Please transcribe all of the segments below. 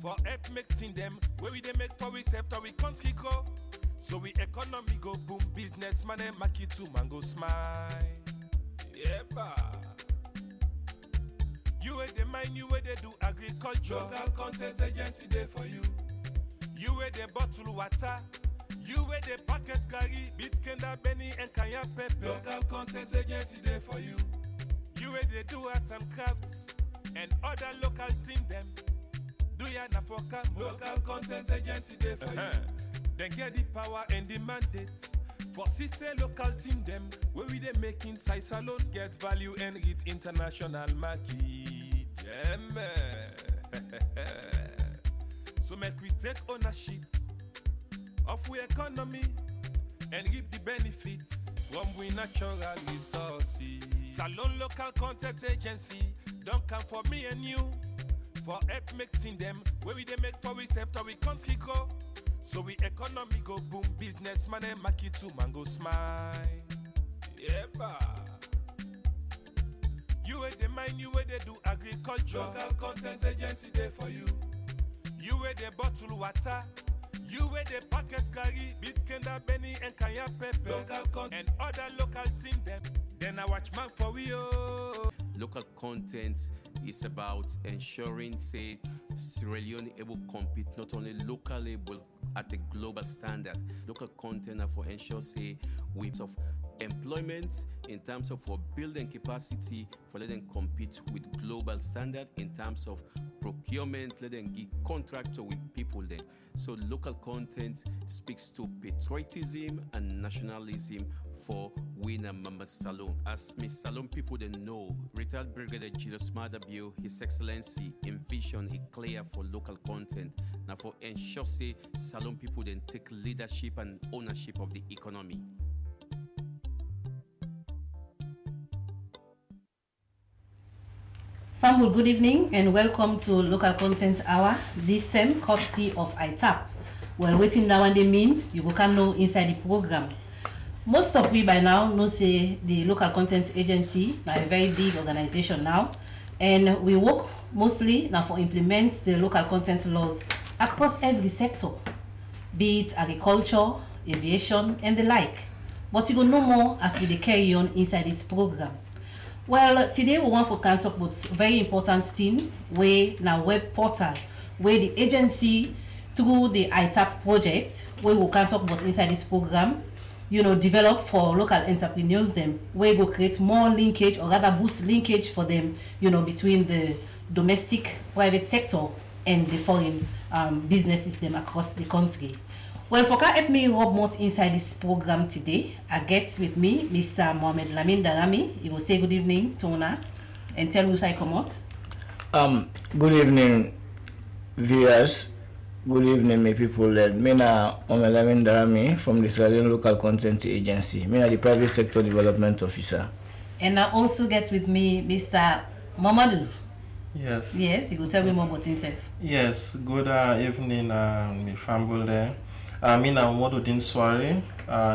for help making them where we they make for we after we country go. So we economy go boom, businessman and market to mango smile. Yeah, you where they mine, you where they do agriculture. Local content agency there for you. You where they bottle water. You where they packet carry, beat kenda benny and kaya pepper. Local content agency there for you. You where they do arts and crafts and other local team them. Do ya na for local content agency there for you. Then get the power and the mandate. For say local team them, where we they making size alone get value and reach international market. Yeah, man. So make we take ownership of we economy and reap the benefits from we natural resources. Salon local content agency don't come for me and you. For help making them where we they make for we after we country go. So we economy go boom, businessman and market to mango smile. Yeah, you where they mine, you where they do agriculture. Local content agency there for you. You where they bottle water. You where they packet carry, beat kenda benny and kaya pepper. Local and other local team them. Then I watch man for we oh. Local content is about ensuring, say, Sierra Leone able to compete not only locally but at a global standard. Local content are for ensure, say, ways of employment in terms of for building capacity for let them compete with global standard in terms of procurement, let them give contractor with people then. So local content speaks to patriotism and nationalism for Winner Mama Salon. As Miss Salon people they know, retired Brigadier Julius Madabio, His Excellency, envision a clear for local content. Now for ensure say Salon people then take leadership and ownership of the economy. Family, good evening and welcome to Local Content Hour, this time courtesy of ITAP. Well, waiting now and they mean you can know inside the program. Most of we by now know say the Local Content Agency now a very big organization now, and we work mostly now for implement the local content laws across every sector, be it agriculture, aviation, and the like. But you will know more as we carry on inside this program. Well, today we want to talk about very important thing, where now web portal, where the agency through the ITAP project, where we can talk about inside this program, develop for local entrepreneurs them, where we go create more linkage or rather boost linkage for them, between the domestic private sector and the foreign business system across the country. Well, for can help me rob more inside this program today, I get with me Mr. Mohamed Lamin Darami. He will say good evening, Tona, and tell us I come out. Good evening, viewers. Good evening, my people. Me na Mohamed Lamin Darami from the Sierra Leone Local Content Agency. Me na the Private Sector Development Officer. And I also get with me Mr. Mamadou. Yes. Yes, you will tell me more about himself. Yes, good evening, my family there. I'm Modudin Sware,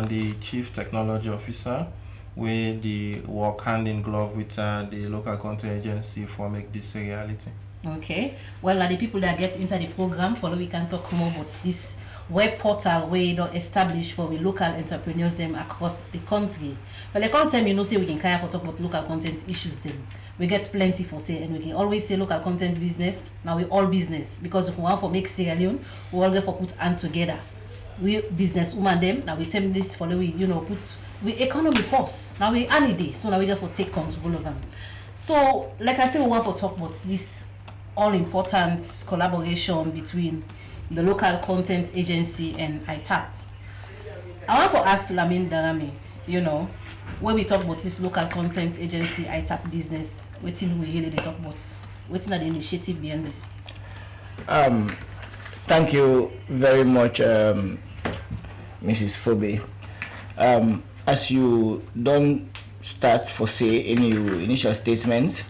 the Chief Technology Officer, where the work hand in glove with the Local Content Agency for make this a reality. Okay. Well, the people that get inside the program, follow we can talk more about this web portal where you established for the local entrepreneurs them across the country. But the content, say we can kind of talk about local content issues them. We get plenty for say, and we can always say local content business. Now we all business because if we want for make Sierra Leone, we all get for put hand together. We business woman them now we tell this for we put we economy first. Now we any day, so now we get for take control of them. So like I said, we want to talk about this all important collaboration between the Local Content Agency and ITAP. I want to ask Lamin Darami, when we talk about this Local Content Agency ITAP business, what we really talk about? What's the initiative behind this? Thank you very much, Mrs. Phoebe. As you don't start for say any initial statements,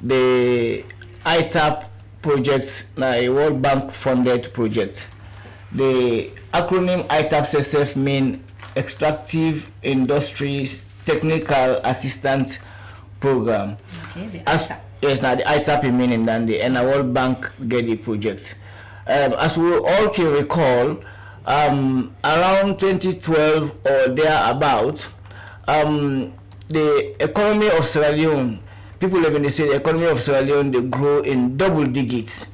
the ITAP project na a World Bank funded project. The acronym ITAP mean Extractive Industries Technical Assistance Program. Okay, the ITAP. Yes, now the ITAP meaning than the World Bank get the project. as we all can recall, around 2012 or thereabout, the economy of Sierra Leone, people live in the say the economy of Sierra Leone, they grow in double digits.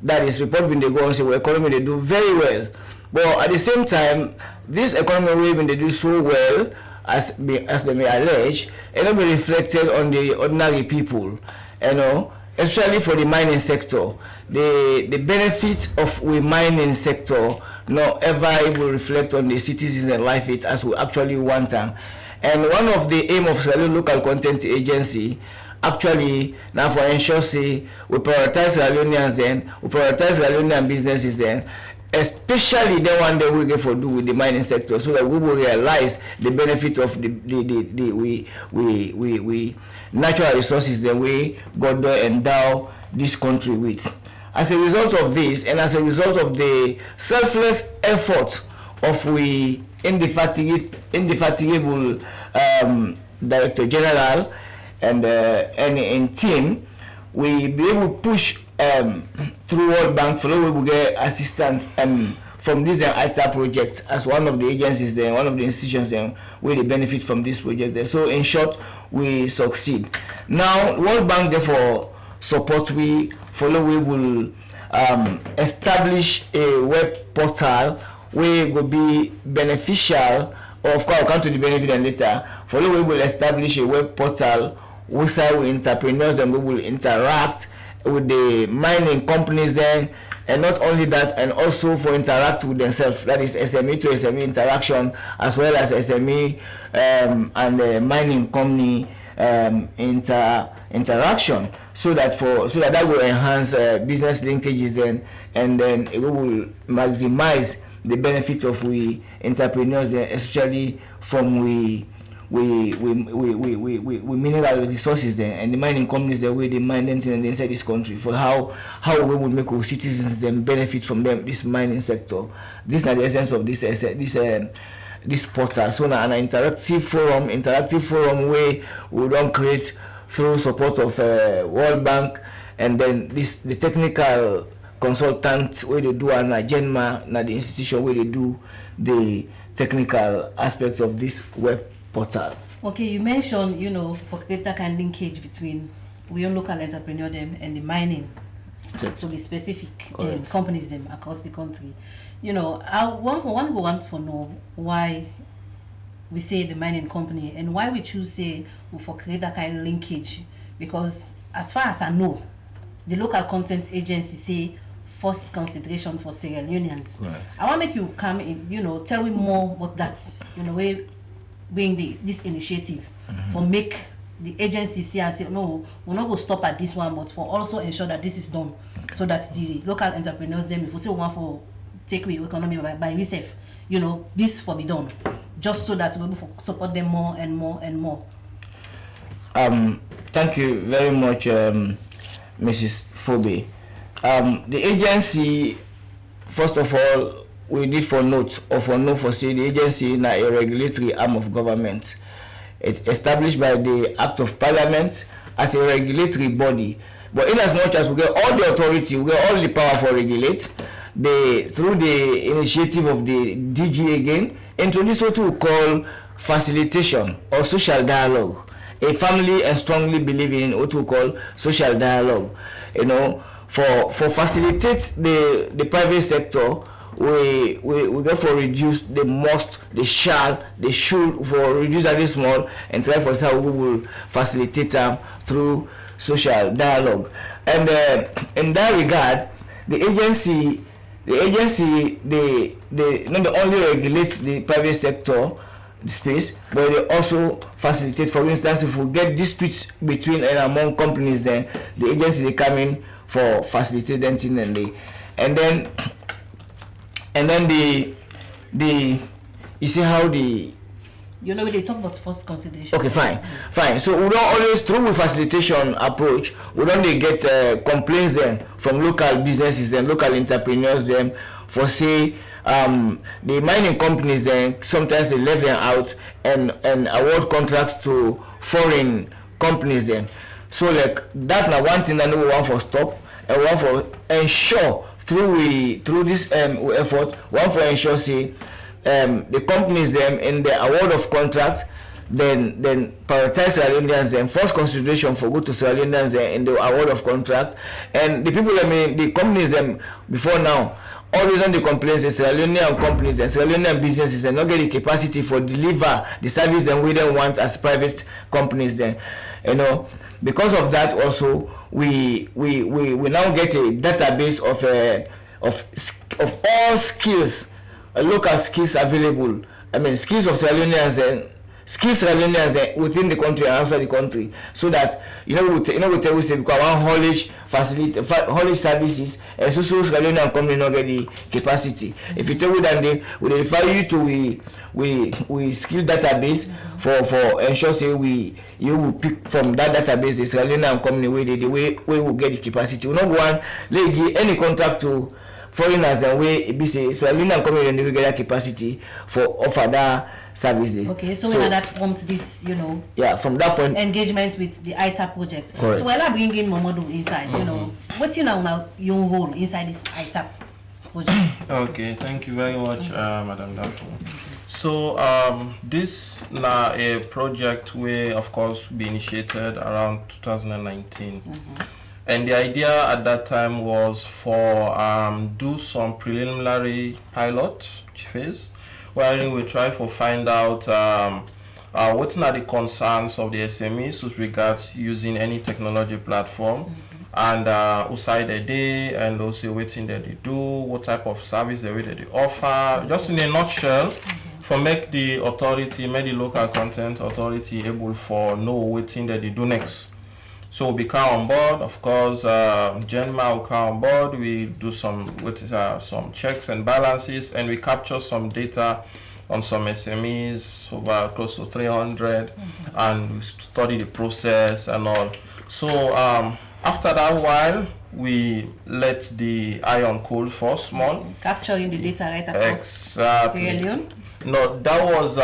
That is report when they go and say, well, economy they do very well. But at the same time, this economy when they do so well, as they may allege, it will be reflected on the ordinary people, especially for the mining sector. The benefit of the mining sector not ever will reflect on the citizens and life it as we actually want them. And one of the aim of Sierra Leone Local Content Agency actually now for ensure say we prioritize Sierra Leoneans then, we prioritize Sierra Leonean businesses then, especially the one that we get for do with the mining sector, so that we will realize the benefit of the natural resources that we got to endow this country with. As a result of this, and as a result of the selfless effort of we indefatigable Director General and team, we be able to push through World Bank for we will get assistance from this ITA project as one of the agencies there, one of the institutions there where they benefit from this project there. So in short, we succeed. Now World Bank therefore support we follow we will establish a web portal where will be beneficial, or of course I'll come to the benefit and later. Follow we will establish a web portal where we entrepreneurs and we will interact with the mining companies then, and not only that, and also for interact with themselves, that is SME to SME interaction, as well as SME and mining company interaction, so that will enhance business linkages then, and then it will maximize the benefit of we entrepreneurs, especially from we mineral resources there, and the mining companies the way they mine them inside this country, for how we will make our citizens then benefit from them this mining sector. These are the essence of this portal. So now an interactive forum where we don't create through support of World Bank, and then the technical consultants where they do an agenda, na the institution where they do the technical aspects of this web portal. Okay, you mentioned, for greater kind linkage between we own local entrepreneur them and the mining, to be specific, companies them across the country. I want to know why we say the mining company and why we choose say for greater kind linkage, because as far as I know, the local content agency say first consideration for Sierra Leoneans. Right. I want to make you come in, tell me more about that, way being this initiative for make the agency see and say, no, we're not going to stop at this one, but for also ensure that this is done, so that the local entrepreneurs them, if we say we want for take away economy by yourself, this for be done, just so that we'll be support them more and more and more. Thank you very much, Mrs. Phoebe. The agency, first of all, we need for note or for know for say the agency is a regulatory arm of government. It's established by the Act of Parliament as a regulatory body. But in as much as we get all the authority, we get all the power for regulate, through the initiative of the DG again, introduce what we call facilitation or social dialogue. A family and strongly believe in what we call social dialogue. For facilitate the private sector, we therefore reduce the must, the shall, the should, for reduce at this small, and try for how we will facilitate them through social dialogue. And in that regard, the agency they not only regulates the private sector, the space, but they also facilitate. For instance, if we get disputes between and among companies, then the agency they come in for facilitating and then the you see how the they talk about first consideration. Okay, fine. So we don't always, through the facilitation approach, we don't get complaints then from local businesses and local entrepreneurs then for say the mining companies then sometimes they leave them out and award contracts to foreign companies then. So like that now one thing that we want for stop and want for ensure through this effort, one for ensure say the companies them in the award of contract then prioritize Sierra Leoneans then first consideration for go to Sierra Leoneans in the award of contract, and the people the companies them before now always on the complaints is Sierra Leonean companies and Sierra Leonean businesses and not get the capacity for deliver the service them we don't want as private companies then, because of that also we now get a database of all skills, local skills available. Skills of Sierra Leoneans and skills Sierra Leoneans within the country and outside the country, so that we tell we say because one haulage facility, haulage services, and so Sierra Leonean company not get the capacity. If you tell we that we refer you to we skill database for ensure say you will pick from that database the Sierra Leonean company we will get the capacity. We not want give any contact to foreigners and we be say Sierra Leonean company and we get that capacity for offer that service. Okay, so when that prompts this, from that point engagement with the ITAP project. Correct. So while I bring in Momodu inside, what's now your role inside this ITAP project? Okay, thank you very much, Madam Dafo. So this now a project where of course we initiated around 2019. And the idea at that time was for do some preliminary pilot phase, wherein we try to find out what are the concerns of the SMEs with regards using any technology platform, and outside the day, and also waiting that they do, what type of service they offer, just in a nutshell, for make the local content authority able for know what thing that they do next. So we come on board, of course, Genma will come on board, we do some checks and balances, and we capture some data on some SMEs, over close to 300, and we study the process and all. So after that while, we let the iron cool for small. Capturing the data right across Sierra Leone? No, that was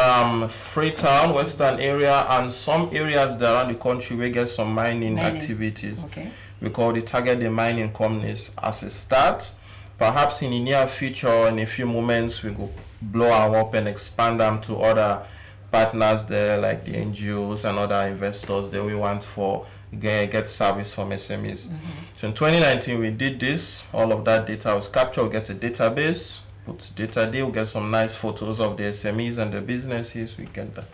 Freetown, Western area, and some areas that around the country we get some mining activities. Okay. We call the target the mining companies as a start. Perhaps in the near future, in a few moments, we go blow them up and expand them to other partners there, like the NGOs and other investors that we want for get service from SMEs. So in 2019, we did this. All of that data was captured. We get a database. Put data there, we get some nice photos of the SMEs and the businesses, we get that.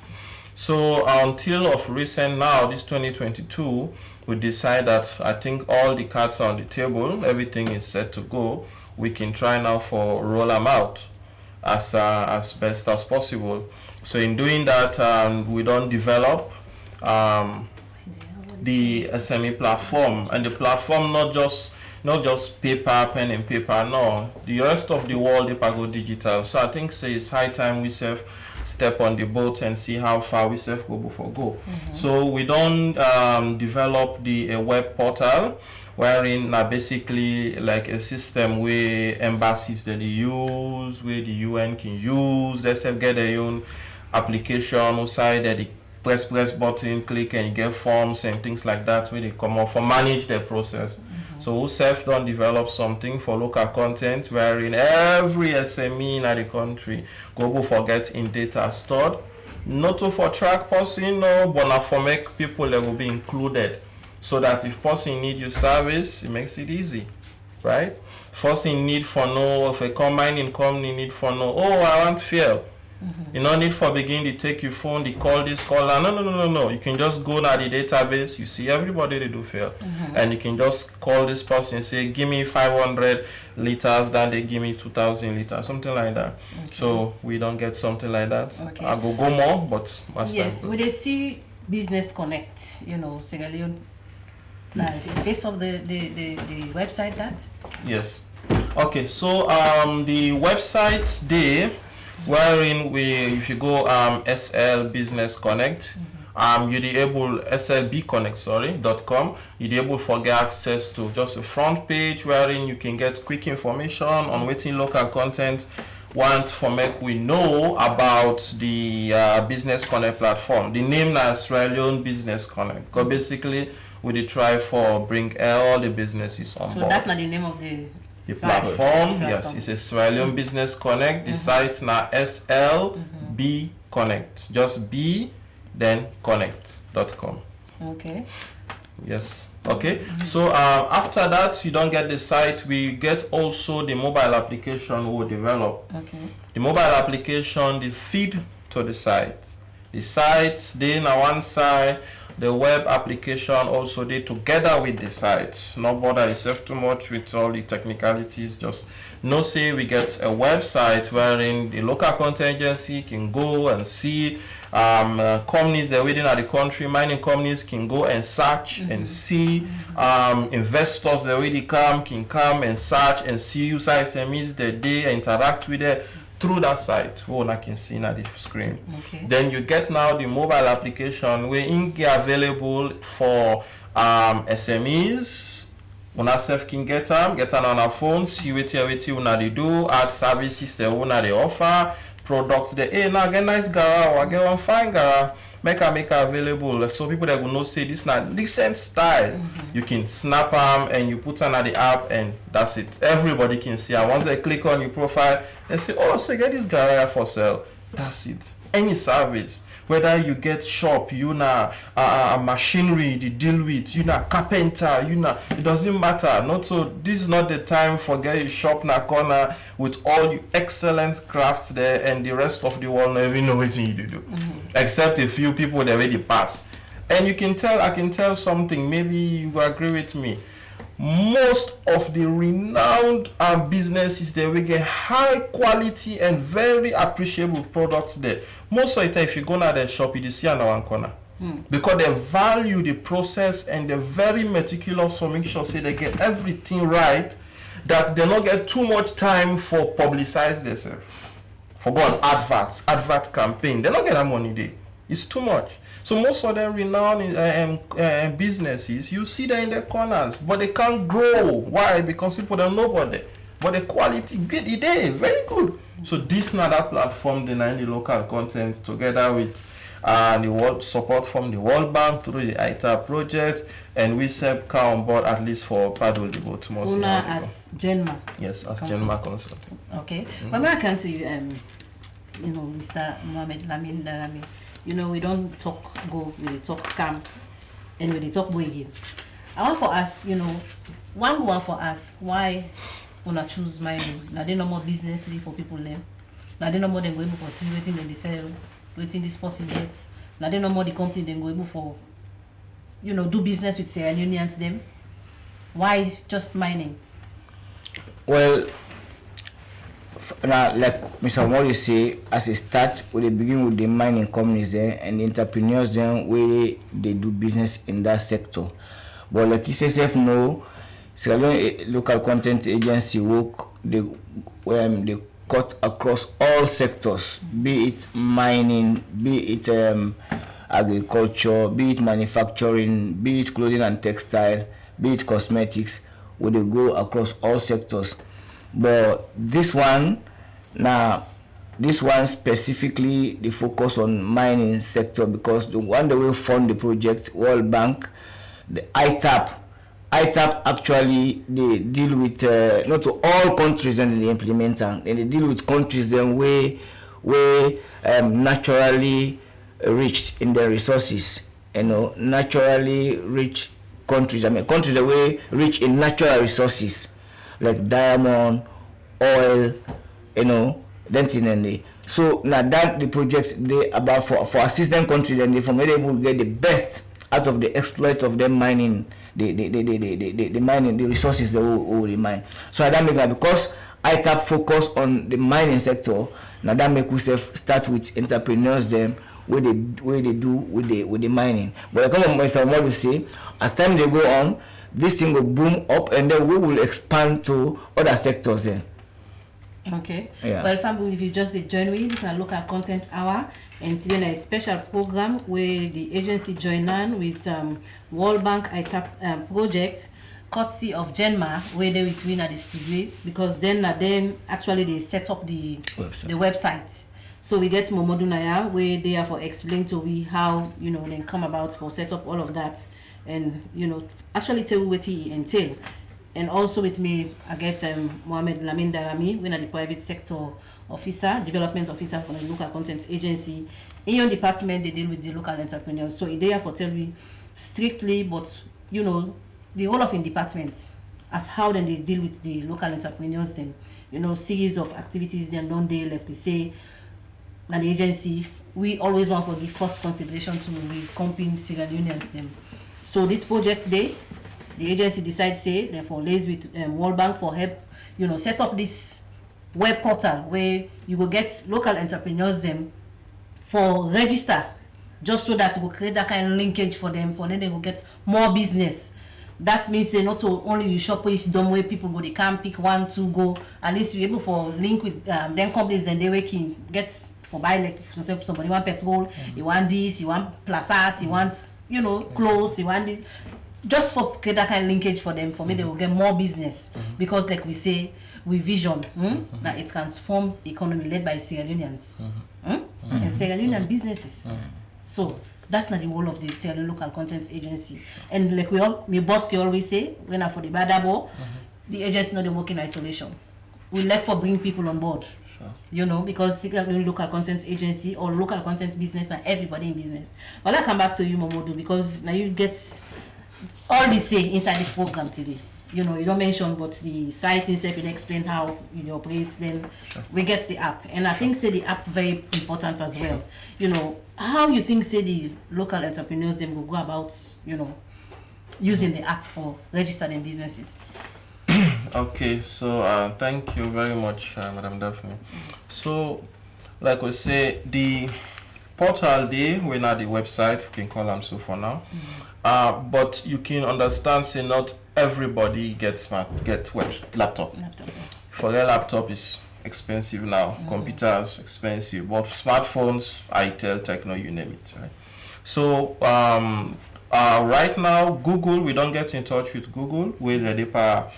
So until of recent now, this 2022, we decide that I think all the cards are on the table, everything is set to go. We can try now for roll them out as best as possible. So in doing that, we don't develop the SME platform, and the platform not just paper, pen and paper, no. The rest of the world, they go digital. So I think it's high time we step on the boat and see how far we go before go. So we don't develop the web portal, wherein basically like a system where embassies that they use, where the UN can use, they get their own application outside that they press button, click, and you get forms and things like that where they come off for manage their process. So USEF don't develop something for local content wherein every SME in the country go forget in data stored. Not to for track person, no, but not for make people that will be included. So that if person need your service, it makes it easy, right? First thing need for know, if a mining company need for know, oh, I want fuel. You no need for begin to take your phone, they call this, call that. No. You can just go to the database, you see everybody they do fail. And you can just call this person and say, give me 500 liters, then they give me 2,000 liters, something like that. So we don't get something like that. I go more, but yes, we they see Business Connect, Sierra Leone live in face of the website that? Yes. Okay, so the website there, wherein if you go SL Business Connect, you'll be able slbconnect.com, you'll be able to get access to just a front page wherein you can get quick information on waiting local content want for make we know about the Business Connect platform. The name is Sierra Leone Business Connect, because basically we try for bring all the businesses on board. So that's not the name of the The Site. platform, yes, it's a Sierra Leone Business Connect. The site now SLB Connect. Just B, then connect.com. Okay. Yes. Okay. So after that, you don't get the site. We get also the mobile application we'll develop. Okay. The mobile application, the feed to the site. The site, they on one side, the web application also they together with the site. Not bother yourself too much with all the technicalities. Just no say we get a website wherein the local content agency can go and see companies that are within the country, mining companies can go and search and see. Investors that already can come and search and see user SMEs that they interact with it through that site. What I can see now the screen. Okay. Then you get now the mobile application where it available for SMEs. Una self can get them on a phone, see what una they do, add services that una they offer, products that hey now get nice gara or get one fine gara, make available so people that will not say this not decent style. You can snap them and you put on the app and that's it. Everybody can see, and once they click on your profile, they say, oh, so get this gara for sale. That's it. Any service. Whether you get shop, you know, machinery they deal with, you know, carpenter, you know, it doesn't matter. Not so. This is not the time for get your shop na corner with all your excellent crafts there, and the rest of the world never know what you do, except a few people that already pass. And you can tell, I can tell something. Maybe you agree with me. Most of the renowned businesses there we get high quality and very appreciable products there. Most of the time if you go to the shop you see on one corner because they value the process and they're very meticulous for making sure say they get everything right, that they don't get too much time for publicize themselves, for go on advert campaign. They don't get that money there. It's too much. So most of them renowned businesses, you see them in the corners, but they can't grow. Why? Because people don't know about it. But the quality, good, it is very good. So this now that platform, denying the local content together with the world support from the World Bank through the ITAP project, and we SEP come on board at least for Padul Debo tomorrow. Una as Genma. Yes, as Genma consultant. Okay. When I come to you, you know, Mr. Mohamed Lamin. You know, we don't talk go, we talk camp, and we talk boy again. I want for us, you know, one for us, why wanna choose mining? Now they no more business for people them. Now they no more them go able for see waiting and they sell, waiting this person gets. Now they no more the company them go able for, you know, do business with Sierra Leoneans them. Why just mining? Well, now, like Mr. Mori say, as a start, we begin with the mining companies there and the entrepreneurs then where they do business in that sector. But like he says, no, Sierra Leone local content agency work they cut across all sectors, be it mining, be it agriculture, be it manufacturing, be it clothing and textile, be it cosmetics, where they go across all sectors. But this one specifically the focus on mining sector because the one that will fund the project, World Bank, the ITAP actually they deal with not to all countries and they implement them, and they deal with countries then where naturally rich in their resources, you know, naturally rich countries. I mean countries that were rich in natural resources like diamond, oil, you know, then so now that the projects they about for assistant countries and they from able to get the best out of the exploit of them mining the mining the resources they will mine. So that make because ITAP focus on the mining sector, now that make we start with entrepreneurs them where they do with the mining. But come on, Mr. Modu say as time they go on, this thing will boom up and then we will expand to other sectors then. Okay. Yeah. Well, family, if you just join me, this is a local content hour, and today a special program where the agency join on with World Bank ITAP project, courtesy of Genma, where they will win at the studio because then actually they set up the website. So we get Momodu Naya where they are for explain to we how you know they come about for set up all of that, and you know actually tell what he entail. And also with me, I get Mohamed Lamin Darami, when I'm the private sector officer, development officer for the local content agency. In your department, they deal with the local entrepreneurs. So they are for tell me strictly, but you know, the whole of in department as how then they deal with the local entrepreneurs, then you know, series of activities then don't they, like we say, and the agency, we always want to give first consideration to the company Sierra Leoneans them. So this project today, the agency decides say therefore lays with World Bank for help, you know, set up this web portal where you will get local entrepreneurs them for register, just so that you will create that kind of linkage for them they will get more business. That means say not only you shop is done where people go, they can pick one, two, go, at least you're able for link with them companies and they working get for buy, like for example somebody want petrol, you want this, you want plazas, you want, you know, clothes, you want this, just for create that kind of linkage for them, for me they will get more business, because like we say, we vision that it transform economy led by Sierra Leoneans and Sierra Leonean businesses. So that's not the role of the Sierra Leone Local Content Agency. And like my boss can always say, when I for the badabo, the agency not work in isolation. We like for bring people on board. Sure. You know, because Sierra Leone Local Content Agency or local content business and everybody in business. But I'll come back to you, Momodu, because now you get all this say inside this program today. You know, you don't mention, but the site itself, you explain how you operate, then we get the app. And I think say the app very important as well. You know, how you think say the local entrepreneurs then will go about, you know, using the app for registering businesses? Okay, so thank you very much, Madam Daphne. So, like we say, the portal day, we're not the website, we can call them so for now. But you can understand, say not everybody gets laptop. For their laptop is expensive now. Computers expensive, but smartphones, Itel, Techno, you name it, right? So right now, Google, we don't get in touch with Google. We ready for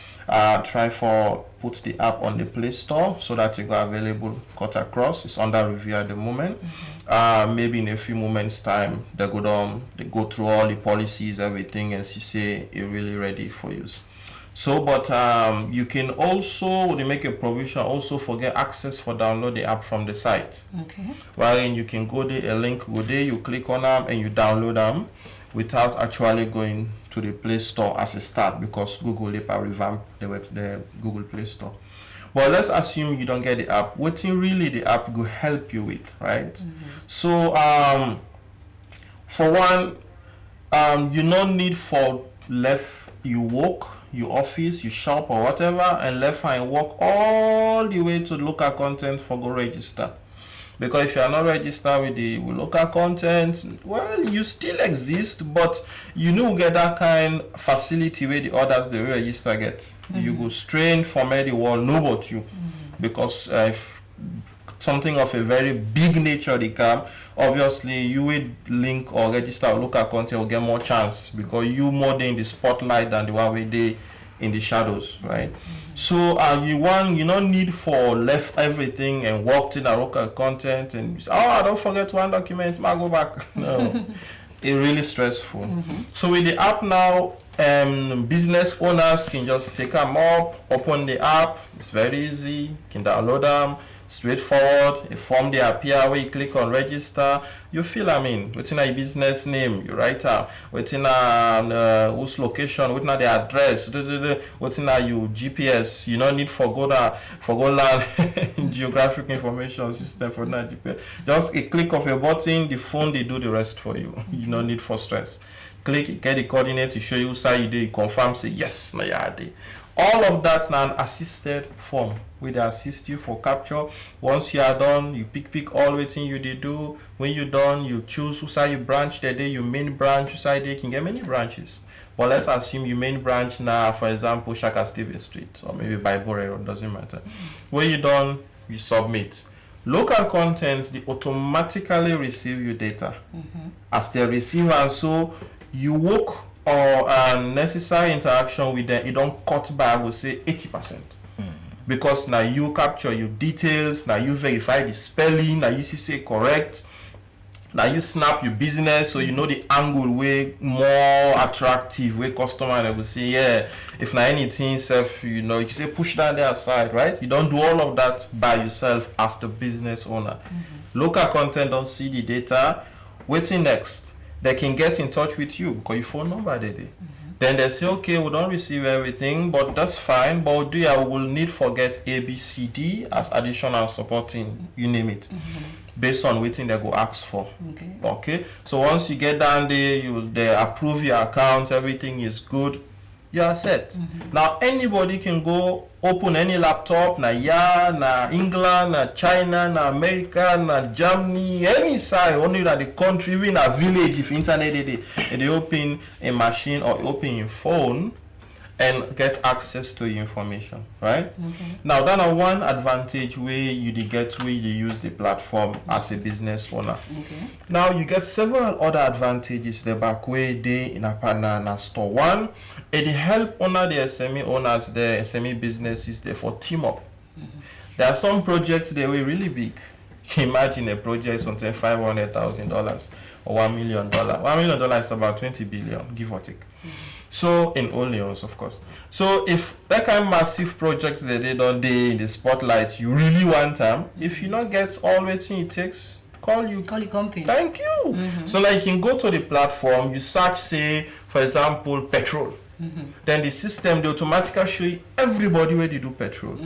try for put the app on the Play Store so that it go available cut across. It's under review at the moment. Maybe in a few moments time they go through all the policies, everything, and see say it really ready for use. So but you can also, they make a provision also for get access for download the app from the site. Okay. Wherein you can go there, a link go there, you click on them and you download them without actually going to the Play Store as a start, because Google revamp the Google Play Store. But let's assume you don't get the app. What really the app will help you with, right? So for one, you don't need for left you work, your office, you shop or whatever, and left and walk all the way to local content for go register. Because if you are not registered with the local content, well, you still exist, but you don't get that kind of facility where the others they register get. You go straight from where the world know about you. Because if something of a very big nature they come, obviously you will link or register local content will get more chance, because you more in the spotlight than the one where they in the shadows, right? So you don't need for left everything and walked in a local content and I don't forget one document, I go back. No, it's really stressful. So with the app now, business owners can just take them up, open the app. It's very easy. You can download them. Straightforward. A form they appear where you click on register. You fill them in. Within a business name, you write out. Within a whose location, within the address, within a your GPS. You don't need for go land geographic information system for that GPS. Just a click of a button, the phone they do the rest for you. You don't need for stress. Click, get the coordinate to show you side you do, you confirm, say yes, no yeah. All of that's now an assisted form where they assist you for capture. Once you are done, you pick all the thing you did do. When you're done, you choose who side you branch that day, your main branch, who side they can get many branches. But let's assume your main branch now, for example, Shaka Stephen Street or maybe by Borero, doesn't matter. When you're done, you submit. Local contents, they automatically receive your data as they receive, and so you work or necessary interaction with them, it don't cut by, I would say, 80%. Because now you capture your details, now you verify the spelling, now you say correct. Now you snap your business so you know the angle way more attractive, way customer they will say, yeah, if not anything self, you know, you say push that there aside, right? You don't do all of that by yourself as the business owner. Local content don't see the data. Waiting next, they can get in touch with you because your phone number they do. Then they say, okay, we don't receive everything, but that's fine. But we will need forget A, B, C, D as additional supporting, you name it, based on what they go ask for. Okay. So once you get down there, they approve your account, everything is good, you are set. Now anybody can go open any laptop, na England, na China, na America, na Germany, any side, only that the country, even a village, if internet they open a machine or open your phone and get access to your information, right? Now that's one advantage where you get where you use the platform as a business owner. Now you get several other advantages the back way they in a partner and a store. One, it help honor the SME owners, the SME businesses there for team up. There are some projects they were really big. Imagine a project something $500,000 or $1 million. $1 million is about 20 billion, give or take. So in only us, of course. So if that kind of massive projects that they don't in the spotlight, you really want them. If you not get all waiting it takes, call your company. Thank you. So like you can go to the platform, you search, say, for example, petrol. Then the system they automatically show you everybody where they do petrol.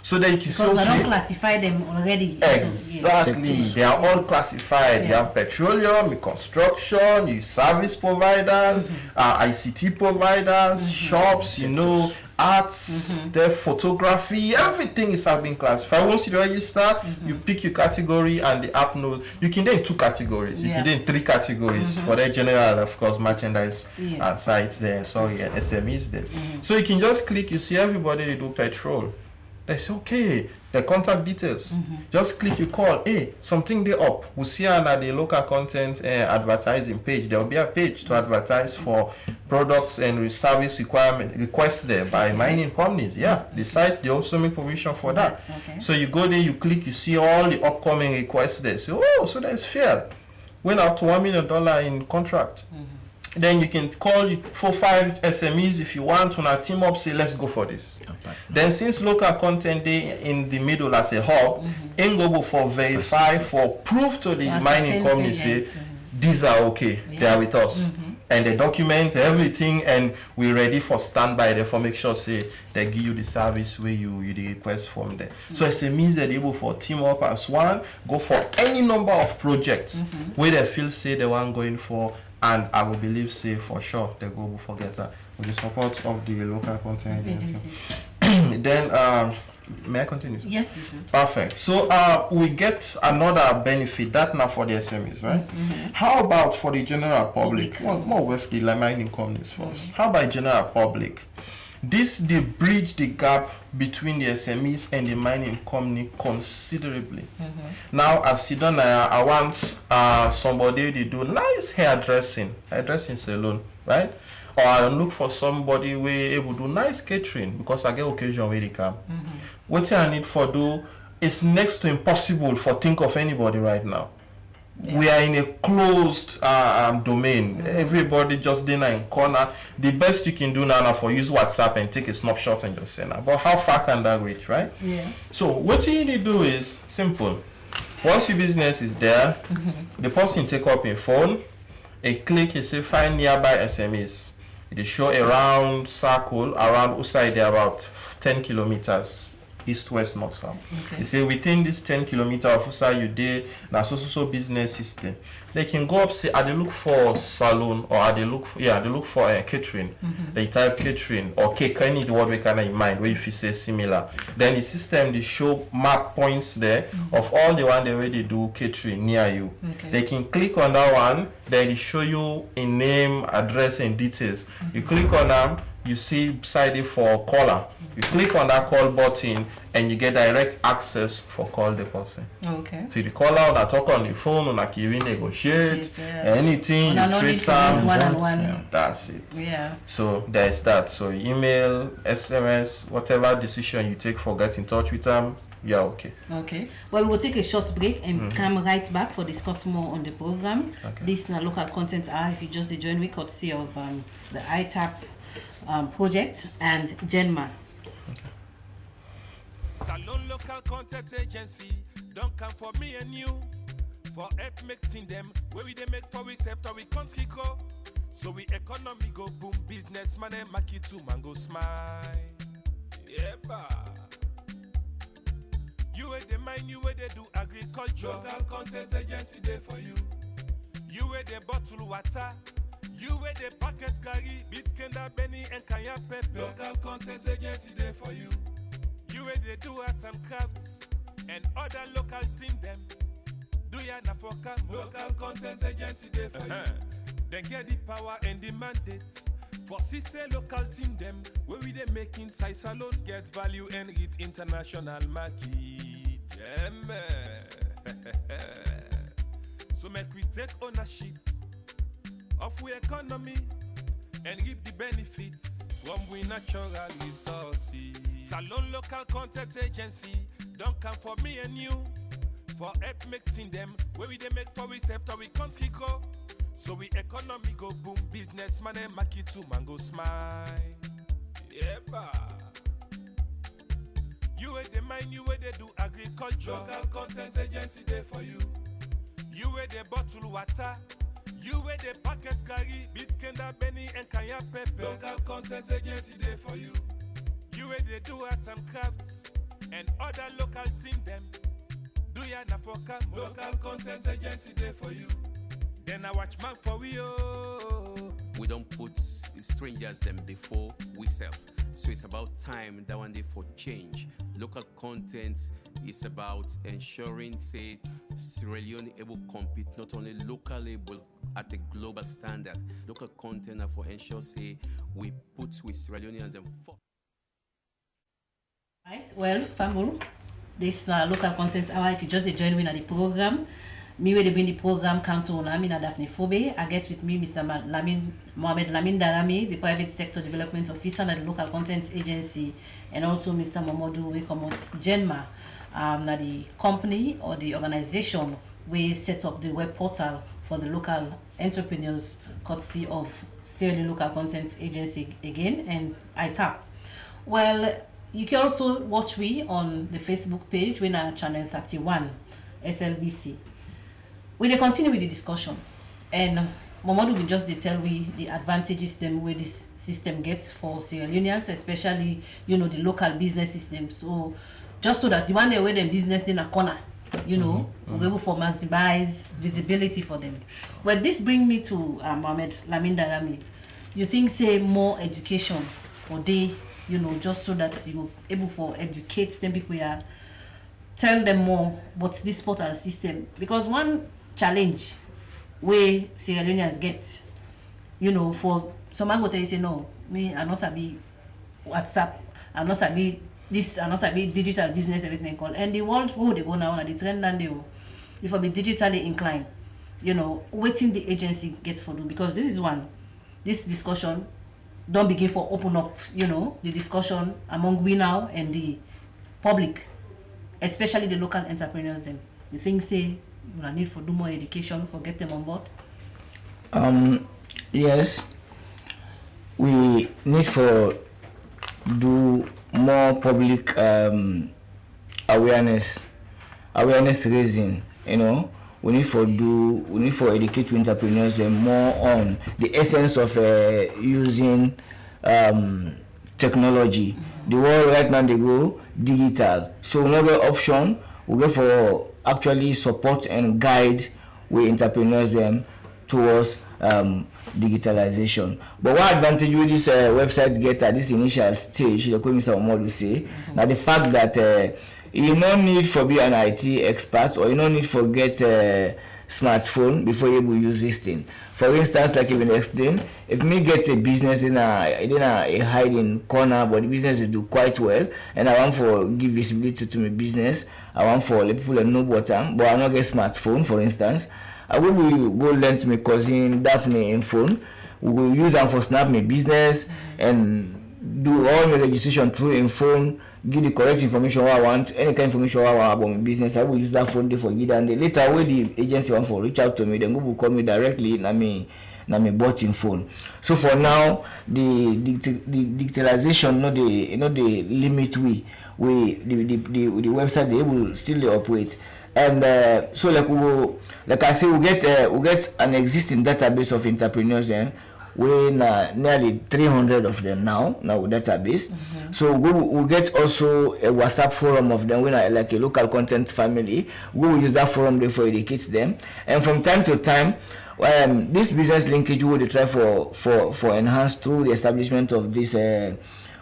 So that you can because they don't classify them already. Exactly. They are all classified. You have petroleum, you construction, you service providers, ICT providers, shops, you know, arts, the photography, everything is have been classified. Once you register, you pick your category and the app knows. You can do in 2 categories. You can do in 3 categories for the general, of course, merchandise sites there. Sorry, and SMEs there. So you can just click, you see everybody they do petrol. They say, okay, the contact details. Just click, you call, hey, something they up. We'll see on the local content advertising page. There will be a page to advertise for products and service requests there by mining companies. Yeah, the site, they also make provision for that. So you go there, you click, you see all the upcoming requests there. So, oh, so that's fair. Went up to $1 million in contract. Then you can call 4-5 SMEs if you want to team up, say, let's go for this. Then since local content day in the middle as a hub, go for verify, for proof to the mining company, say, these are okay, they are with us. And they document everything and we're ready for standby there for make sure say they give you the service where you the request from there. So SMEs they're able for team up as one, go for any number of projects where they feel say they want going for, and I will believe say for sure they go for get that with the support of the local content agency. Then may I continue? Yes, you should. Perfect. So we get another benefit that now for the SMEs, right? How about for the general public? More with the mining companies first. How about general public? This they bridge the gap between the SMEs and the mining company considerably. Now, as you don't know, I want somebody to do nice hairdressing salon, right? Or I look for somebody who able to do nice catering because I get occasion where they come. What I need for do is next to impossible for think of anybody right now. We are in a closed domain. Everybody just in a corner. The best you can do now for use WhatsApp and take a snapshot and just send. But how far can that reach, right? So what you need to do is simple. Once your business is there, the person take up your phone, a click, you say find nearby SMEs. It show a round circle around outside there about 10 kilometers. East, west, north, south. They say within this 10 kilometers of outside you there, na so business system. They can go up, say, they look for salon or they look for catering. They type catering or cake, any the word we can in mind where if you say similar. Then the system they show map points there of all the one they already do catering near you. They can click on that one, then they show you a name, address, and details. You click on them. You see beside it for caller. You click on that call button and you get direct access for call the person. So the caller on talk on the phone, on a negotiate, anything, you trace them. That's it. So there's that. So email, SMS, whatever decision you take for get in touch with them, Yeah, okay. Okay. Well, we'll take a short break and come right back for discuss more on the program. Okay. This is local content hour. If you just join me, courtesy of the ITAP project and Genma. Salon Local Content Agency don't come for me and you. For help making them where we they make for we after we country go. So we economy go boom, business man and market to mango smile. Yeah, you where they mine, you where they do agriculture. Local content agency there for you. You where they bottle water. You where they packet carry, bit kenda benny and kaya pepper. Local content agency there for you. You where they do art and crafts and other local team them. Do ya na for Local content agency there for you. Then get the power and the mandate. For CC local team them, where we they make inside salon, get value and hit international market. Yeah, man. So make we take ownership of we economy and reap the benefits from we natural resources. Salon Local Content Agency don't come for me and you. For help making them where we they make for we after we country go. So we economy go boom, business man and market to mango smile. Yeah, you where they mine, you where they do agriculture. Local content agency there for you. You where they bottle water. You where they packet carry, bit kenda benny and kaya pepper. Local content agency there for you. You where they do art and crafts and other local team them. Do ya na for Local content agency there for you. Then I watch man for we oh. We don't put strangers them before we self. So it's about time that one day for change. Local content is about ensuring, say, Sierra Leone able compete not only locally but at a global standard. Local content are for ensure, say, we put with Sierra Leoneans and Right. Well, Famul, this local content hour. If you just join me at the program, me will be in the program council. I'm in Daphne Fobe. I get with me Mr. Mohamed Lamin Darami, the private sector development officer at the local content agency, and also Mr. Momodu Wekomot Genma, the company or the organization we set up the web portal for the local entrepreneurs, courtesy of Sierra Leone Local Content Agency again and ITAP. Well, you can also watch me on the Facebook page when our channel 31 SLBC. We will continue with the discussion, and Momodu will just tell we the advantages them where this system gets for Sierra Leoneans, especially the local business system. So just so that the one day where them business in a corner, we're able to maximize visibility for them. But this brings me to Mohamed Lamin Darami. You think say more education for they, just so that you're able to educate them people here, tell them more what's this portal system, because one challenge where Sierra Leoneans get, for someone go tell you say no, me I not sabi WhatsApp, I not sabi this, I not sabi digital business, everything called, and the world who they go now and the trend and they if I be digitally inclined, waiting the agency gets for do, because this discussion don't begin for open up, the discussion among we now and the public, especially the local entrepreneurs them. You think say we need for do more education for get them on board? Yes, we need for do more public awareness raising. We need for educate entrepreneurs them more on the essence of using technology. The world right now they go digital, so another option we go for actually support and guide we entrepreneurs them towards digitalization. But what advantage will this website get at this initial stage, the Mr. Omodu say, now the fact that you no need for be an IT expert, or you no need for get a smartphone before you able use this thing. For instance, like you been explained, if me get a business in a hiding corner, but the business will do quite well, and I want for give visibility to my business, I want for let people know what I'm, but I not get smartphone, for instance, I will go lend to my cousin Daphne in phone. We will use them for snap my business, and do all my registration through a phone, give the correct information what I want, any kind of information what I want about my business. I will use that phone day for give, and then later when the agency want for reach out to me, then go will call me directly. Na me bought in phone. So for now, the digitalization, not the limit the website they will still operate. And so like I say, we get an existing database of entrepreneurs then. We nearly 300 of them now database. So we get also a WhatsApp forum of them. We like a local content family. We will use that forum there for educate them. And from time to time, this business linkage we will try for enhance through the establishment of this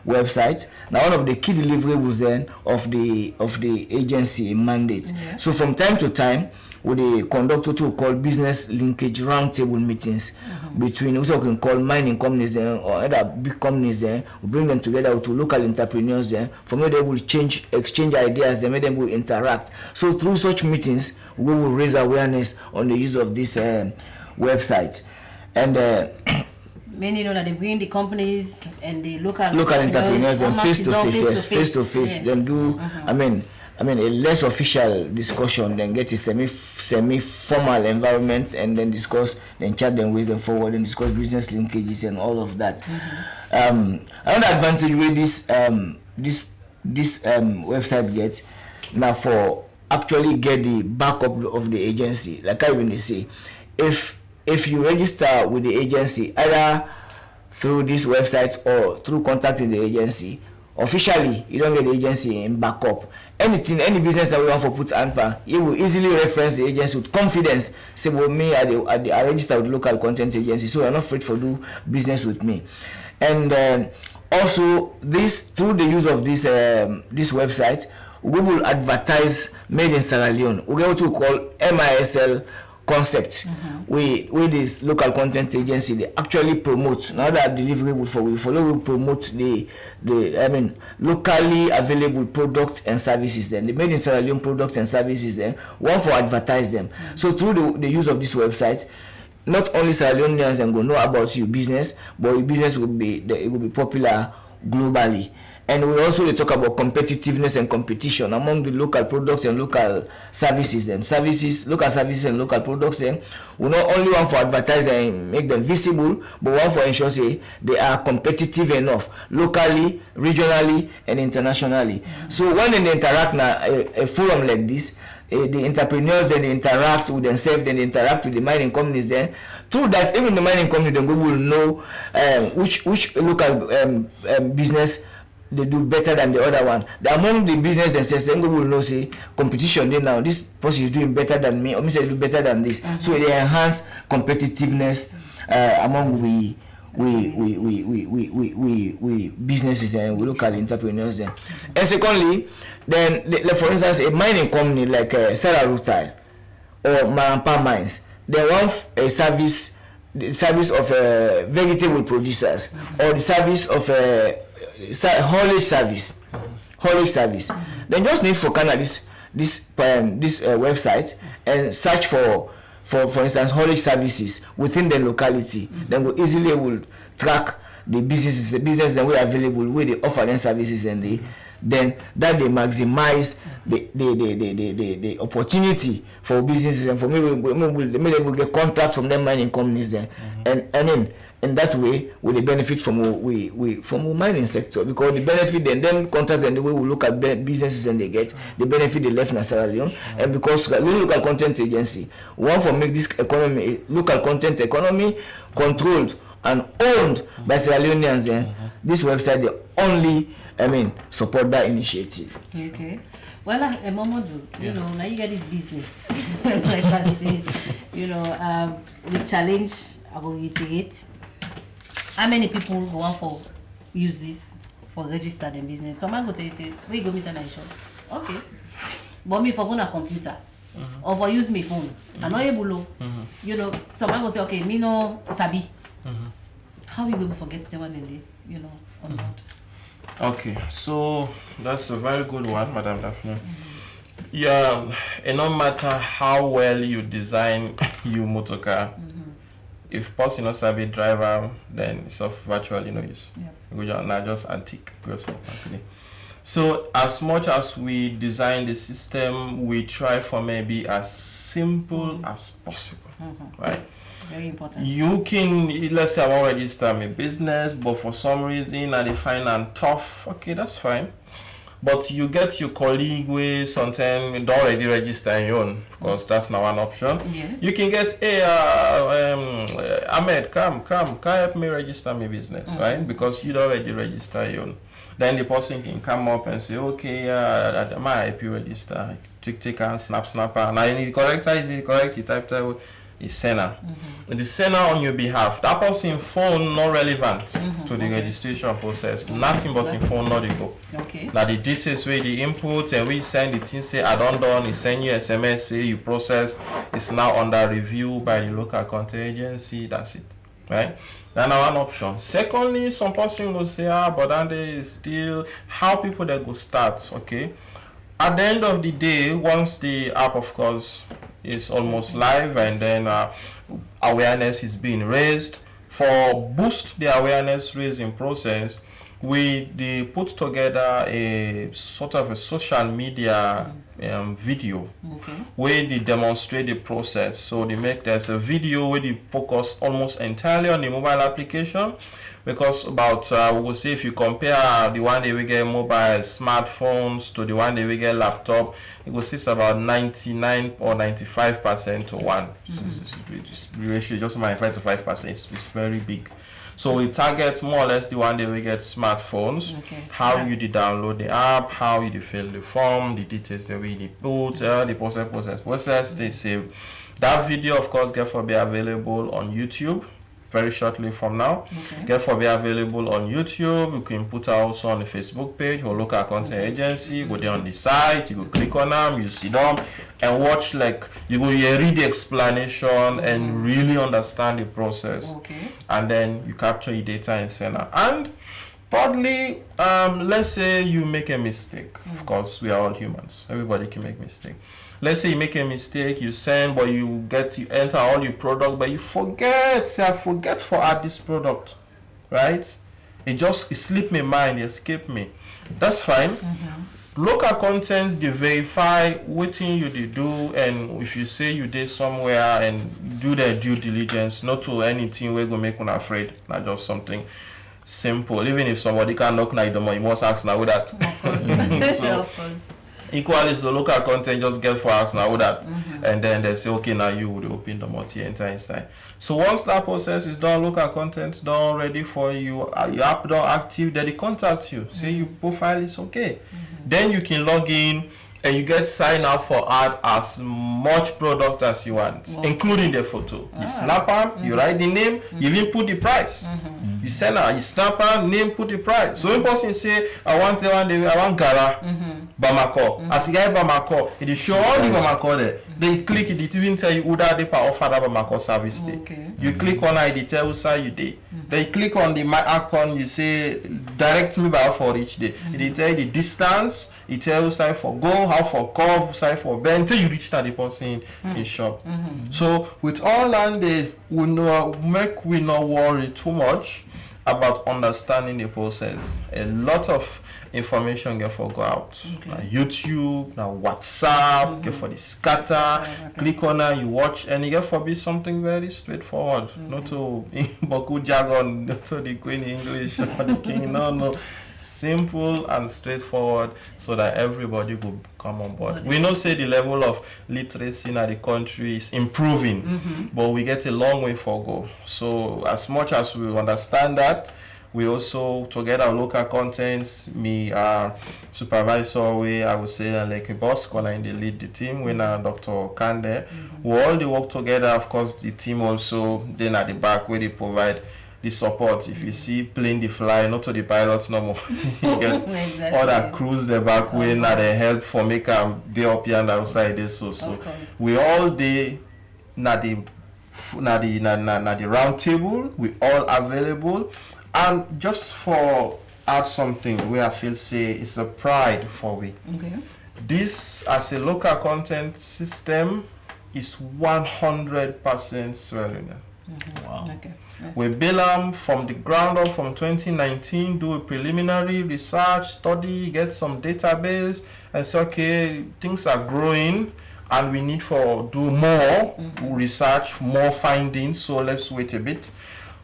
website. Now one of the key deliverables then of the agency mandate. So from time to time we conduct what we call business linkage roundtable meetings between also we can call mining companies or other big companies we bring them together to local entrepreneurs from where they will exchange ideas, they make them will interact. So through such meetings we will raise awareness on the use of this website. And many know that they bring the companies and the local entrepreneurs and face to face. Then do I mean a less official discussion, then get a semi formal environment, and then discuss, then chat them ways and forward, and discuss business linkages and all of that. Another advantage with this website gets now for actually get the backup of the agency. Like I even say, if you register with the agency either through this website or through contacting the agency, officially you don't get the agency in backup. Any business that we want to put ANPA, you will easily reference the agency with confidence. Say, well, me, I register with the local content agency, so you're not afraid to do business with me. And also, through the use of this website, we will advertise made in Sierra Leone. We get what we call MISL concept. We this local content agency, they actually promote. Now that delivery we promote the locally available products and services. Then the made in Sierra Leone products and services. Then one for advertise them. So through the use of this website, not only Sierra Leoneans can go know about your business, but your business will be popular globally. And we also talk about competitiveness and competition among the local products and local services. Local services and local products. Then we not only want for advertise and make them visible, but want for ensure say they are competitive enough locally, regionally, and internationally. So when they interact now a forum like this, the entrepreneurs then interact with themselves, then they interact with the mining companies. Then through that, even the mining company then will know which local business they do better than the other one. Among the business and then we will know say competition then now this person is doing better than me, or me say do better than this. So they enhance competitiveness among we businesses and we local entrepreneurs then. And secondly, then for instance a mining company like Sierra Leonean or Marampa Mines, they want a service, the service of vegetable producers or the service of haulage service. Then just need for kind of this website and search for instance haulage services within the locality. Then we easily will track the business that we are available where they offer them services, and then that they maximize the opportunity for businesses, and for me we get contract from them mining companies then, and then in that way we benefit from the mining sector, because the benefit then contract and the way we look at businesses and they get the benefit they left in Sierra Leone. And because we local content agency want to make this economy local content economy controlled and owned by Sierra Leoneans, this website they only support that initiative. Okay. Well, Momodu, you know, now you get this business. Like I say, you know, the challenge I will reiterate. How many people want to use this for register their business? Someone go tell you, say, where you go meet an shop? Okay. But me for phone a computer. Or for use my phone. I'm not able to. You know, someone go say, okay, me no sabi. How you going to forget someone in the, you know, or not? Okay, so that's a very good one, Madam Daphne. Yeah, and no matter how well you design your motor car, if person not sabi driver, then it's of virtually no use. Yeah. We are not just antique. Actually. So as much as we design the system, we try for maybe as simple as possible, right? Very important. You can, let's say I want to register my business, but for some reason I find it tough. Okay, that's fine. But you get your colleague with something don't already register your own, because that's now an option. Yes. You can get, hey, Ahmed, come help me register my business, right? Because you don't already register your own. Then the person can come up and say, okay, I might help you register. Tick and snapper. Now you correct, is it correct? You type is sender. The sender on your behalf. That person phone not relevant to the registration process. Nothing but in phone not the go. Okay. Now the details where the input and we send the thing say I don't done, it send you SMS, say you process, it's now under review by the local content agency, that's it. Right? That's one option. Secondly, some person will say, but then there is still how people that go start, okay? At the end of the day, once the app of course is almost live and then awareness is being raised, for boost the awareness raising process, we put together a sort of a social media video where they demonstrate the process. So there's a video where they focus almost entirely on the mobile application, because about we will say if you compare the one that we get mobile smartphones to the one that we get laptop, it will see it's about 99 or 95% to 1. The ratio just 95 to 5%. It's very big. So we target more or less the one that we get smartphones, how you download the app, how you fill the form, the details that we put, the process, they save. That video of course get for be available on YouTube very shortly from now. Get for be available on YouTube. You can put also on the Facebook page or local content agency. Go there on the site, you go click on them, you see them and watch, like you go read the explanation and really understand the process. And then you capture your data in Sena. And thirdly, let's say you make a mistake. Of course, we are all humans. Everybody can make mistakes. Let's say you make a mistake, you send, but you enter all your product, but you forget. Say, I forget for add this product, right? It slipped my mind, it escaped me. That's fine. Local contents, they verify what thing you did do, and if you say you did somewhere and do their due diligence, not to anything we're gonna make one afraid, not just something simple. Even if somebody can knock na door, you must ask now that. Of course. So, of course. Equally, so local content just get for us now that, and then they say, okay, now you would open the multi enter inside. So once that process is done, local content done, ready for you, your app done active, then they contact you, say your profile is okay. Then you can log in and you get sign up for add as much product as you want, including the photo. You snap up, you write the name, you even put the price. You send out, you snap up, name, put the price. So when person say, I want Gara, Bamako. As you get Bamako, it show all the Bamako there. Then you click it, it even tell you who that they offer that Bamako service day. You click on it, it tell you side you day. Then you click on the my icon, you say direct me by for each day. It tell you the distance, it tell you side for go, how for curve, side for bend, until you reach that the person in shop. So with all that, they will we not worry too much about understanding the process. A lot of information get for go out. Now YouTube, now WhatsApp, get for the scatter, click on it, you watch, and you get for be something very straightforward. Not to Boku jargon, not to the Queen English or the King. No. Simple and straightforward so that everybody could come on board. We know say the level of literacy in the country is improving, but we get a long way for go. So as much as we understand that, we also together local contents, me supervisor, I would say like a boss, calling the lead the team, when Dr. Kande, we all the work together. Of course, the team also then at the back where they provide the support. If you see plane the fly, not to the pilots no more. You get other crews the back way, now they help for make them day up here and outside this. So we all day na the round table, we all available. And just for add something where I feel say it's a pride for we. This as a local content system is 100% Sierra Leonean. Wow. Okay. Yeah. We build them from the ground up from 2019, do a preliminary research, study, get some database, and say, okay, things are growing and we need to do more research, more findings, so let's wait a bit.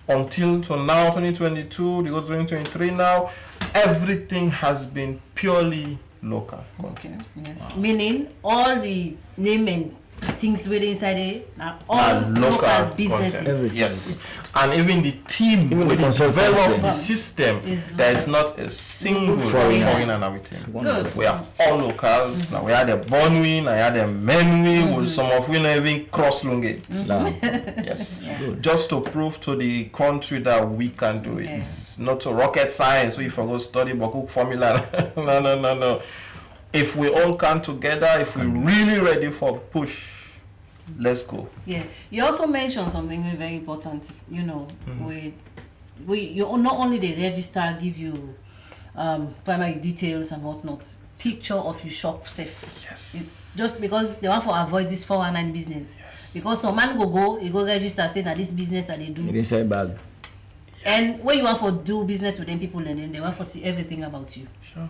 Until to now, 2022, the 2023 now, everything has been purely local. Okay. Yes. Wow. Meaning all the name and things within inside it are all local businesses. Yes. And even the team when they develop the system, there is not a single foreigner now with him. We are all local. Now we had a Bonwin, I had a Menwi, with some of we not even cross Lungate. Yes. Just to prove to the country that we can do it. It's not a rocket science. We forgot study Bakuk formula. No. If we all come together, if we're really ready for push, let's go. Yeah. You also mentioned something very important. You know, you not only the register give you primary details and whatnot, picture of your shop safe. Yes. Just because they want to avoid this 419 business. Yes. Because some man you go register say that this business that they do. Inside bag. And when you want to do business with them people, and then they want to see everything about you. Sure.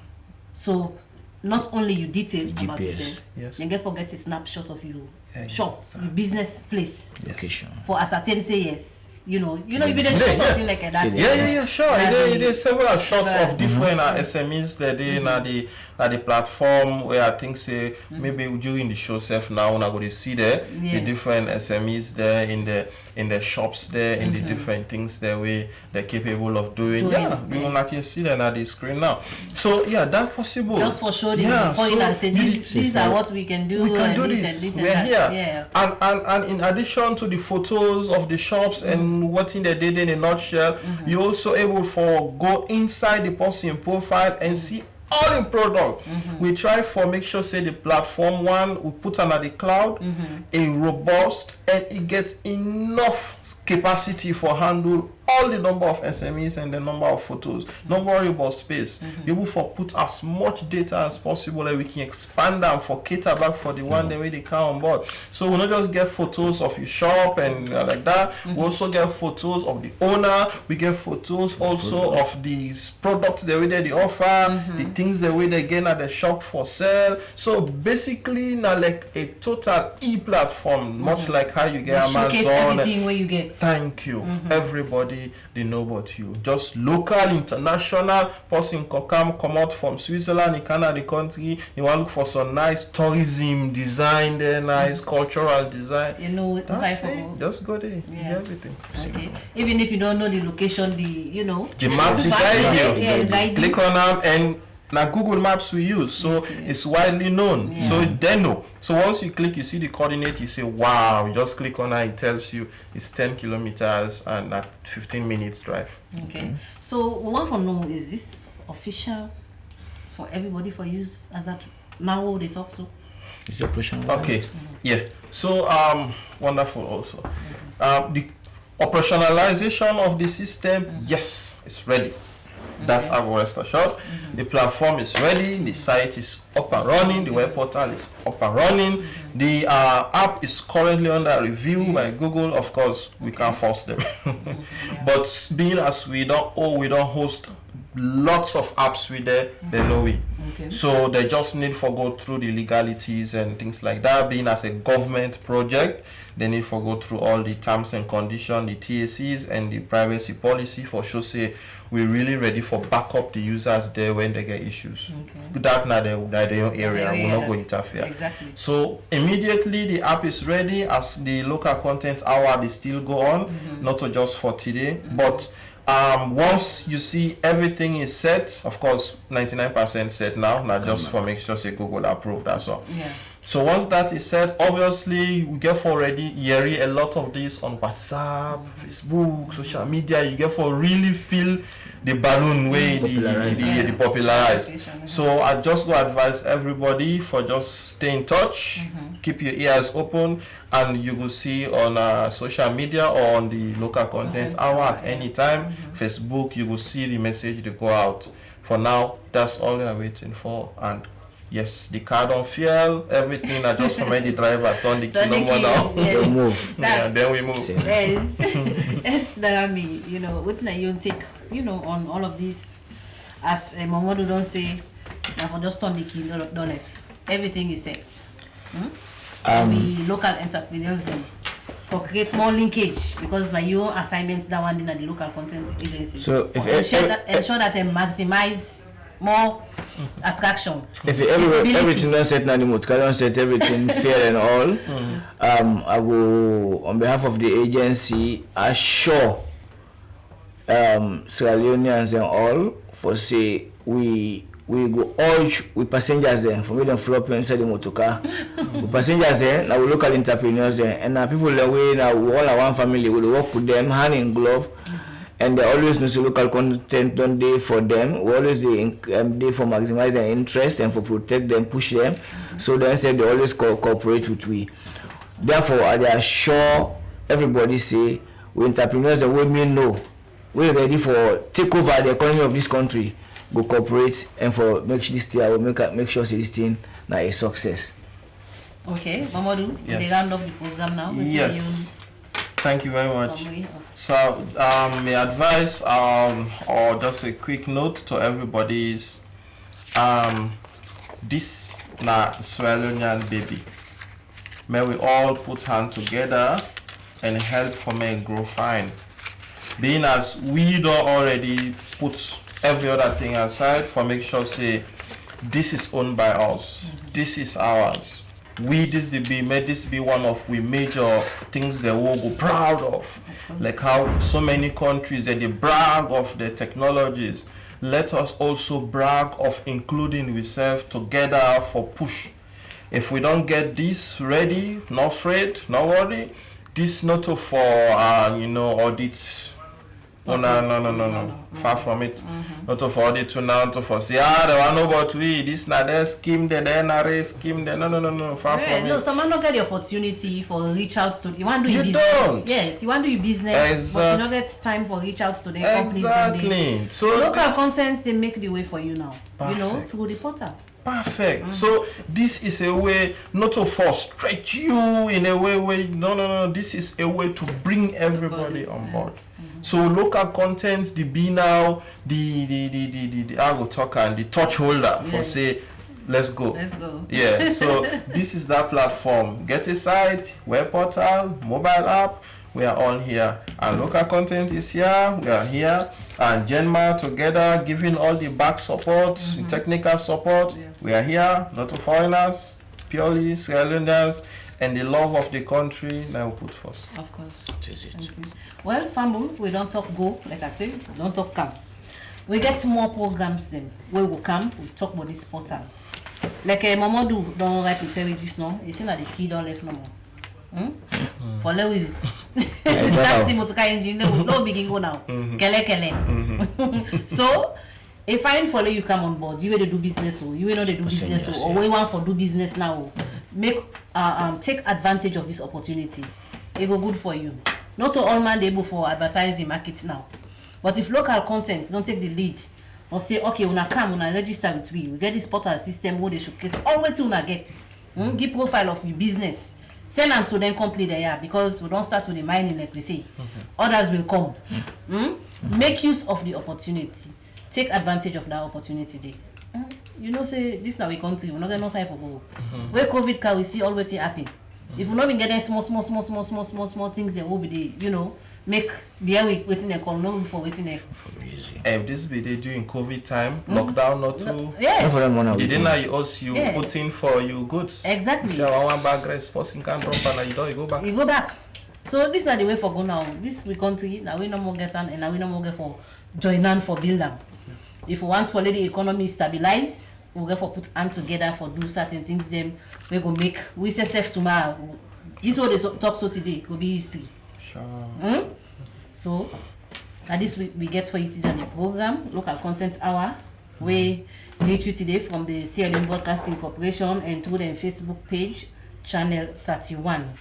So not only you detail GPS. about yourself, you get forget a snapshot of your shop, your business place. Location. For ascertain say yes. You know, you be there show something like that. Yeah, sure. There are several shots of different SMEs that they na the platform where I think say maybe during the show self now when I go to see there the different SMEs there in the shops there in the different things that they're capable of doing. I can see that on the screen now. So that's possible. Just for showing and say these are what we can do. We can do this. And this We're and that. here. And in addition to the photos of the shops and what in they did in a nutshell, you're also able to go inside the person profile and see all in product. We try for make sure say the platform one we put under the cloud, a robust and it gets enough capacity for handle all the number of SMEs and the number of photos. Don't worry about space. You will for put as much data as possible and we can expand them for cater back for the one the way they come on board. So we not just get photos of your shop and like that. We also get photos of the owner. We get photos also of these products the way they offer, the things the way they get at the shop for sale. So basically now like a total e-platform, much like how you get Showcase Amazon. everything where you get. Thank you. Everybody they know about you. Just local, international person can come out from Switzerland, he can the country, you want to look for some nice tourism design there, nice cultural design. You know, that's it. Just go there. Yeah. Everything. Okay. Even if you don't know the location, the map is guide you. Click on them and now Google Maps we use, so it's widely known. So they know. So once you click, you see the coordinate, you say, wow, you just click on it, it tells you it's 10 kilometers and 15 minutes drive. Okay. So we want to know, is this official for everybody for use as that now they talk so? It's operational. Okay. Yeah. So wonderful also. The operationalization of the system, yes, it's ready. That I will rest assured. The platform is ready, the site is up and running, the web portal is up and running. The app is currently under review by Google. Of course, we can't force them. But being as we don't host lots of apps with there, they know we. So they just need to go through the legalities and things like that. Being as a government project, they need to go through all the terms and conditions, the TACs and the privacy policy for sure say we're really ready for backup the users there when they get issues. That not their area, we're not going to interfere. Exactly. So immediately the app is ready as the local content hour they still go on, not just for today, but once you see everything is set, of course 99% set now, not just for make sure say Google approved, that's all. So once that is set, obviously we get for already a lot of this on WhatsApp, Facebook, social media. You get for really feel the balloon way the popularize. So I just go advise everybody for just stay in touch, keep your ears open, and you will see on social media or on the local content hour at any time. Facebook, you will see the message to go out. For now, that's all we are waiting for, and Yes, the car don't fuel, everything. I just made the driver turn the key no more now. Yes. Move. Yeah, then we move. Yes. Yes, that I mean, you know, what's that you take, you know, on all of this, as Mamadou don't say, now for just turn the key, don't left. Everything is set. We local entrepreneurs then for create more linkage because like your assignments that one in the local content agency. So if ensure that they maximize more attraction. If everything don't set now, the Mutka don't set everything fair and all. I will on behalf of the agency assure Sierra Leoneans and all for say we go urge with passengers there for me them flop inside the motorcar. With passengers there, now we local entrepreneurs there, and now people the way now all our one family will work with them hand in glove. And they always know so local content don't day for them. We always day for maximize their interest and for protect them, push them. So they said they always cooperate with we. Therefore, I assure everybody say we entrepreneurs and women know we're ready for take over the economy of this country. Go cooperate and for make this thing I will make sure this thing now a success. Okay, Mamadou, yes. They round up the program now. Yes. Thank you very much. So, my advice or just a quick note to everybody is this na Sierra Leonean baby. May we all put hands together and help for me grow fine. Being as we don't already put every other thing aside for make sure say this is owned by us. This is ours. May this be one of we major things that we'll go proud of. Like how so many countries that they brag of their technologies. Let us also brag of including ourselves together for push. If we don't get this ready, not afraid, not worry, this not for audit. No. Far from it. Not for audit to now to for say there are no but we this na their scheme the NRA scheme the no far from it. No, someone don't get the opportunity for reach out to you want to do your business. Don't. Yes, you want to do your business, but you don't get time for reach out to the companies. Exactly. So local content they make the way for you now. Perfect. You know, through the portal. Perfect. So this is a way not to frustrate you in a way no. This is a way to bring everybody on board. So local content, the be now, the Argo talker and the touch holder for say, let's go. Let's go. Yeah. So this is that platform. Get a site, web portal, mobile app. We are all here, and local content is here. We are here, and Genma together giving all the back support, technical support. Yes. We are here, not to foreigners, purely Sierra Leoneans, and the love of the country. Now we put first. Of course. This is it. Okay. Well, Fambu, we don't talk go, like I said, we don't talk come. We get more programs then. Where we come, we talk about this portal. Like Mamadou don't write with terrorists now. You see that the key don't left no more. For Lewis, that's the motor car engine. No begin go now. Kele. So, if I follow you come on board, you will do business or you will not do business or we want for do business now. Make take advantage of this opportunity. It go good for you. Not all man they able for advertising market now. But if local content don't take the lead or say, okay, when I come, when I register with we get this portal system where they showcase all way to una get. Give profile of your business. Send them to them complete there because we don't start with the mining like we say. Others will come. Make use of the opportunity. Take advantage of that opportunity there. You know, say this now we country, we're not getting no sign for go. Where COVID can we see all what happen. If we're not been getting small things, they will be the, you know, make beer week waiting a call, no for waiting there. If this be they during COVID time, lockdown not too. Yes. You didn't know you also put in for your goods. Exactly. So I want bag rest, person can't drop and you go back. You go back. So this is the way for go now. This we country, now we no more get on and now we no more get for join on for build up. If we want for let the economy stabilize, we go for put hand together for do certain things them we go make we say safe tomorrow. This what they talk so today will be history. Sure. So at this we get for you today the program local content hour we meet you today from the Sierra Leone Broadcasting Corporation and through the Facebook page channel 31.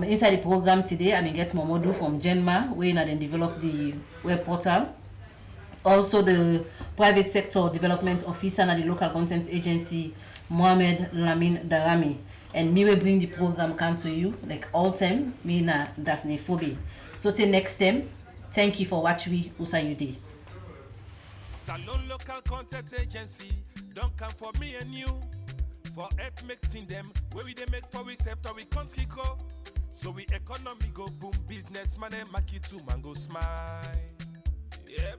Inside the program today I get Mamadou from Genma we now then develop the web portal Also the private sector development officer and the local content agency, Mohamed Lamin Darami. And me will bring the program come to you like all time. Me na Daphne Phoebe. So till next time, thank you for watching we Usayude. Salon local content agency don't come for me and you. For help making them where we they make for we sector we country go. So we economy go boom, business man and market to mango smile. Yep.